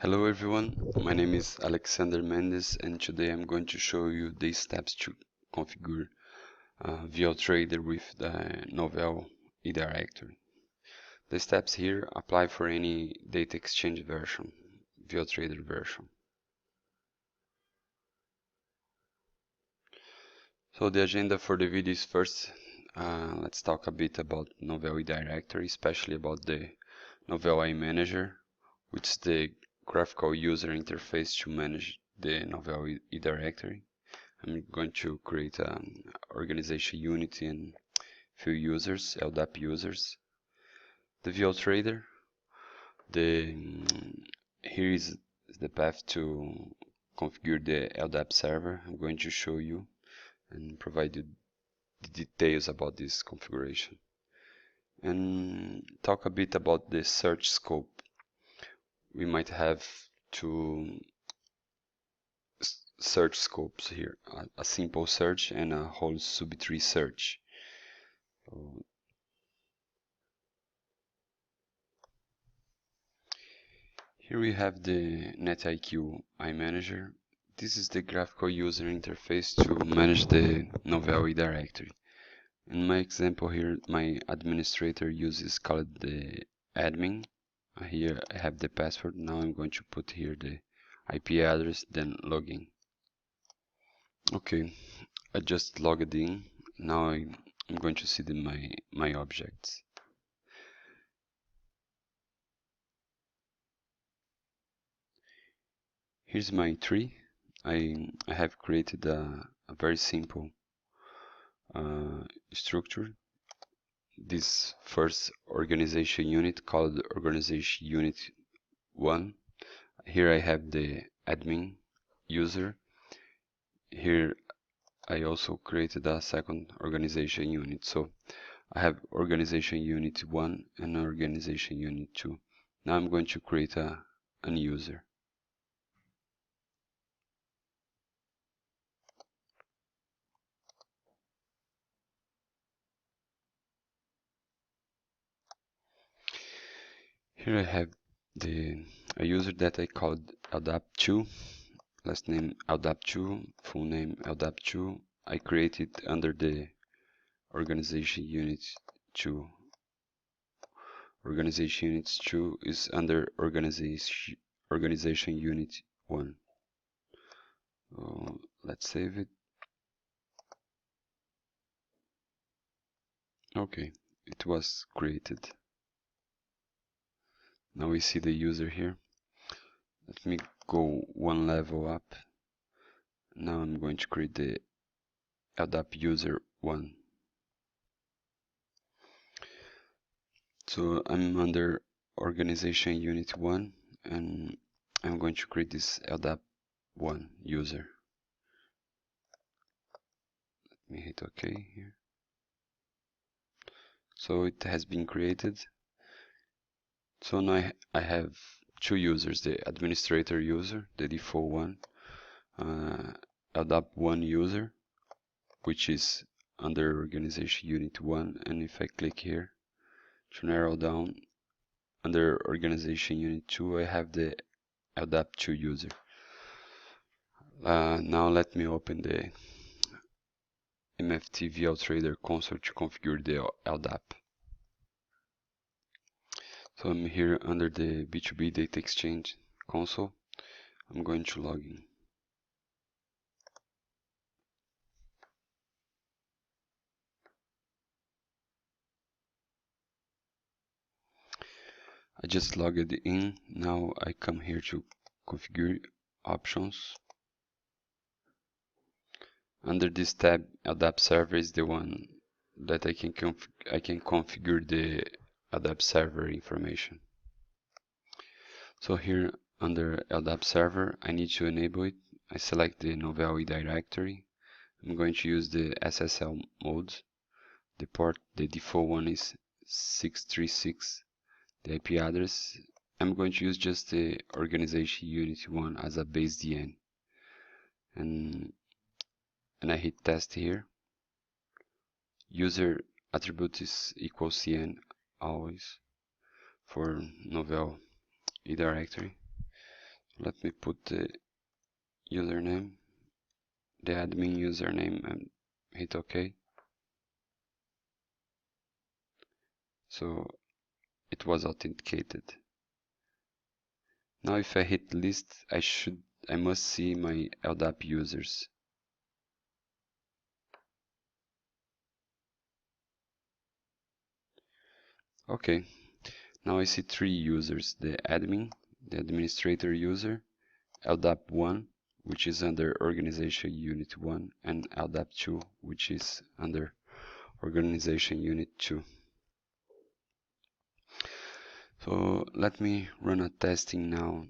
Hello everyone, my name is Alexander Mendes and today I'm going to show you the steps to configure VLTrader with the Novell eDirectory. The steps here apply for any data exchange version, VLTrader version. So the agenda for the video is first, let's talk a bit about Novell eDirectory, especially about the Novell iManager, which is the graphical user interface to manage the Novell eDirectory. I'm going to create an organization unit and few users, LDAP users. The VLTrader. Here is the path to configure the LDAP server. I'm going to show you and provide you the details about this configuration. And talk a bit about the search scope. We might have two search scopes here, a simple search and a whole subtree search. Here we have the NetIQ iManager. This is the graphical user interface to manage the Novell eDirectory. In my example here, my administrator uses called the admin. Here I have the password. Now I'm going to put here the IP address, then login. Okay, I just logged in. Now I'm going to see my objects. Here's my tree. I have created a very simple structure. This first organization unit called organization unit 1. Here I have the admin user. Here I also created a second organization unit. So I have organization unit 1 and organization unit 2. Now I'm going to create an user. Here I have a user that I called LDAP2, last name LDAP2, full name LDAP2. I created under the organization unit 2. Organization unit 2 is under organization unit 1. Let's save it. Okay, it was created. Now we see the user here. Let me go one level up. Now I'm going to create the LDAP user 1. So I'm under organization unit 1 and I'm going to create this LDAP 1 user. Let me hit OK here. So it has been created. So now I have two users, the administrator user, the default one, LDAP 1 user, which is under organization unit 1, and if I click here to narrow down, under organization unit 2 I have the LDAP 2 user. Now let me open the MFT VLTrader console to configure the LDAP. So I'm here under the B2B Data Exchange console. I'm going to log in. I just logged in. Now I come here to configure options. Under this tab, LDAP server is the one that I can configure the LDAP server information. So here under LDAP server, I need to enable it. I select the Novell eDirectory. I'm going to use the SSL mode. The port, the default one is 636. The IP address, I'm going to use just the organization unit 1 as a base DN. And I hit test here. User attribute is equal CN always for Novell eDirectory. Let me put the username, the admin username, and hit OK. So it was authenticated. Now if I hit list, I must see my LDAP users. Okay, now I see 3 users: the admin, the administrator user, LDAP 1, which is under Organization Unit 1, and LDAP 2, which is under Organization Unit 2. So let me run a testing now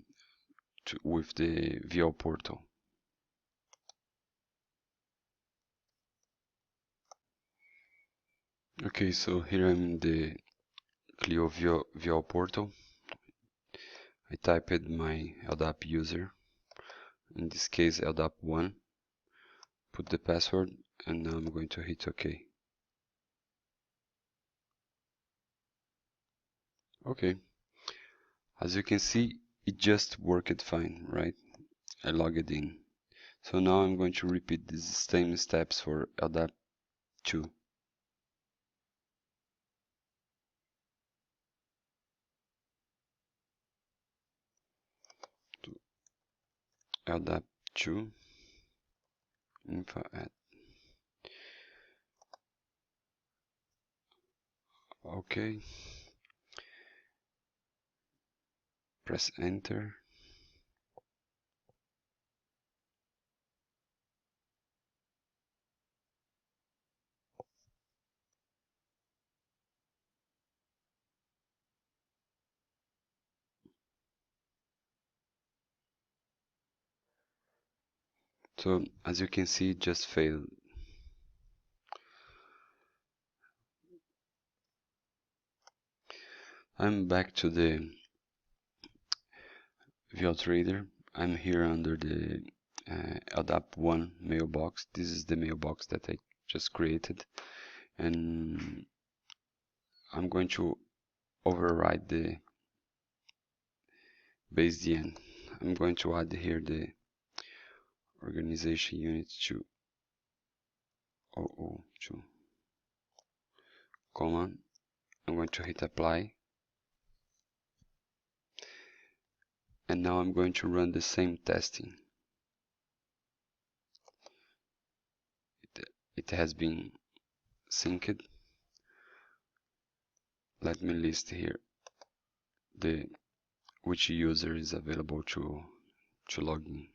with the VL portal. Okay, so here I'm in the Clio VL portal. I typed my LDAP user, in this case LDAP 1, put the password, and now I'm going to hit OK. Okay, as you can see, it just worked fine, right? I logged in. So now I'm going to repeat these same steps for LDAP 2. LDAP 2 info at. Okay. Press enter. So as you can see, it just failed. I'm back to the VLTrader. I'm here under the LDAP 1 mailbox. This is the mailbox that I just created, and I'm going to override the base DN. I'm going to add here the organization unit 2002 command. I'm going to hit apply, and now I'm going to run the same testing. It has been synced. Let me list here which user is available to log in.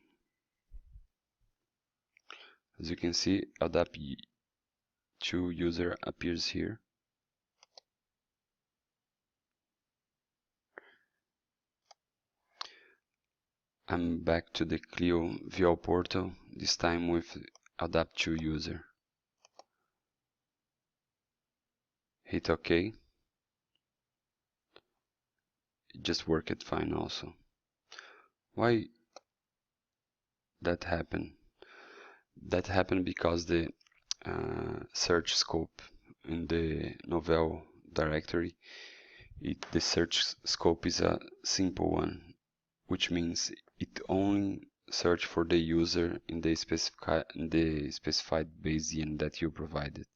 As you can see, LDAP 2 user appears here. I'm back to the Clio VL portal, this time with LDAP 2 user. Hit OK. It just worked fine also. Why that happened? That happened because the search scope in the Novell directory, the search scope is a simple one, which means it only search for the user in the specified base DN that you provided.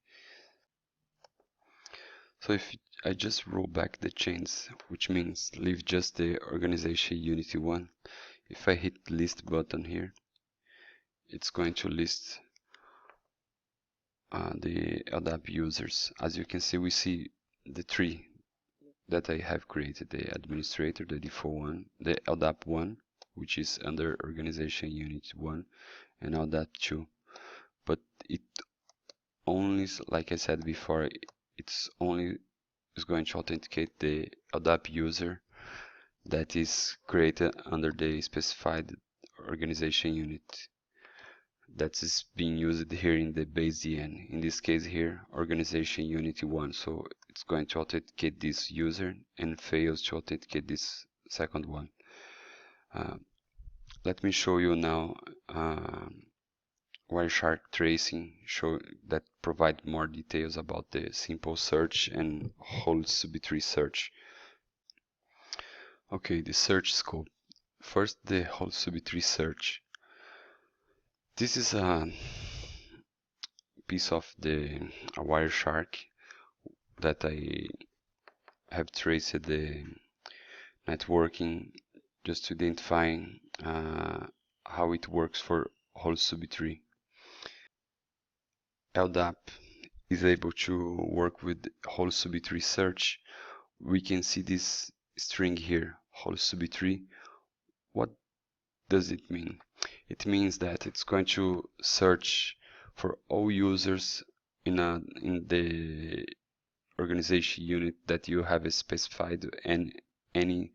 So if I just roll back the chains, which means leave just the organization unity 1, if I hit list button here, it's going to list the LDAP users. As you can see, we see the 3 that I have created: the administrator, the default one, the LDAP 1, which is under organization unit 1, and LDAP 2. But it only, like I said before, it's only is going to authenticate the LDAP user that is created under the specified organization unit that is being used here in the base DN. In this case here, organization unity 1. So it's going to authenticate this user and fails to authenticate this second one. Let me show you now Wireshark tracing that provide more details about the simple search and whole sub-tree search. Okay, the search scope. first, the whole sub-tree search. This is a piece of a Wireshark that I have traced the networking just to identify how it works for whole sub-tree. LDAP is able to work with whole sub-tree search. We can see this string here, whole sub-tree. What does it mean? It means that it's going to search for all users in the organization unit that you have specified, and any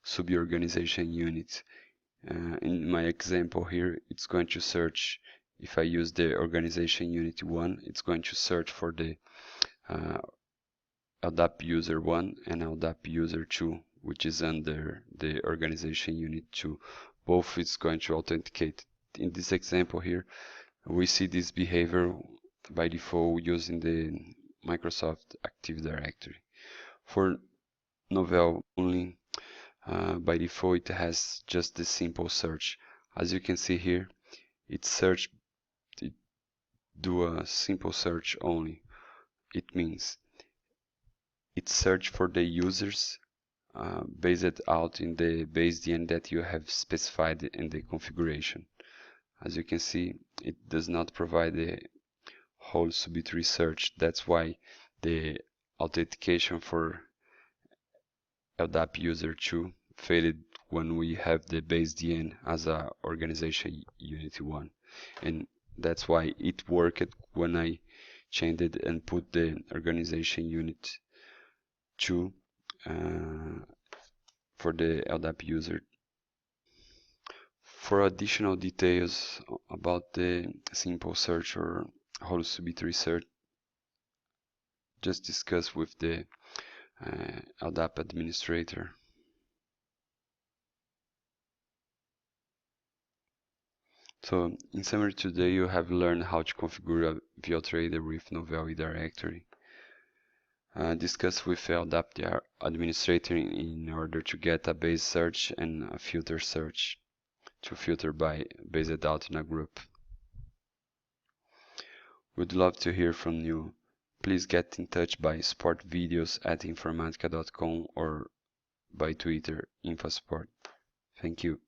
sub-organization unit. In my example here, it's going to search, if I use the organization unit 1, it's going to search for the LDAP user 1 and LDAP user 2, which is under the organization unit 2. Both is going to authenticate. In this example here, we see this behavior by default using the Microsoft Active Directory. For Novell only, by default it has just the simple search. As you can see here, it do a simple search only. It means it search for the users based out in the base DN that you have specified in the configuration. As you can see, it does not provide the whole sub-tree search. That's why the authentication for LDAP user 2 failed when we have the base DN as a organization unit 1, and that's why it worked when I changed it and put the organization unit 2 for the LDAP user. For additional details about the simple search or whole sub-tree search, just discuss with the LDAP administrator. So, in summary, today you have learned how to configure a VLTrader with Novell eDirectory. Discuss with LDAP administrator in order to get a base search and a filter search to filter by based out in a group. We'd love to hear from you. Please get in touch by supportvideos@informatica.com or by Twitter, InfoSupport. Thank you.